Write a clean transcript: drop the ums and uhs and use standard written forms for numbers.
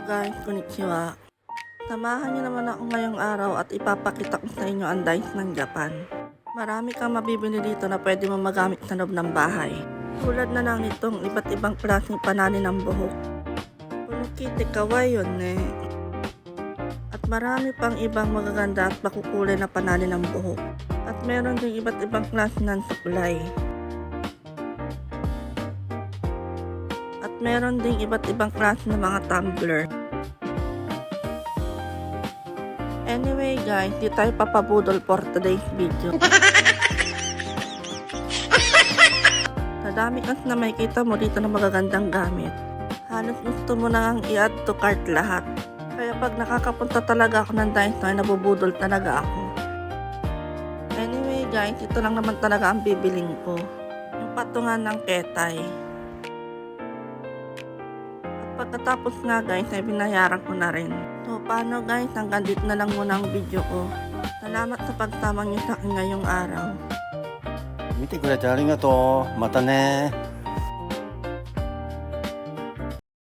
Guys, konnichiwa. Samahan niyo naman ako ngayong araw at ipapakita ko sa inyo ang dice ng Japan. Marami kang mabibili dito na pwede mo magamit sa loob ng bahay. Tulad na lang itong iba't ibang klaseng panani ng buhok. Kunukite kawaii yun eh. At marami pang ibang magaganda at makukulay na panani ng buhok. At meron ding iba't ibang klase ng suklay. At meron ding iba't ibang klase ng mga tumbler. Anyway guys, di tayo papabudol for today's video. Sa dami kasi na makikita mo dito na magagandang gamit. Halos gusto mo na ang i-add to cart lahat. Kaya pag nakakapunta talaga ako ng dice ay nabubudol talaga ako. Anyway guys, ito lang naman talaga ang bibiling ko. Yung patungan ng ketay. Pagkatapos nga guys ay binayaran ko na rin. So paano guys, hanggang dito na lang muna ang video ko. Salamat sa pagsama niyo sa akin ngayong araw. 見てくれてありがとう。またね。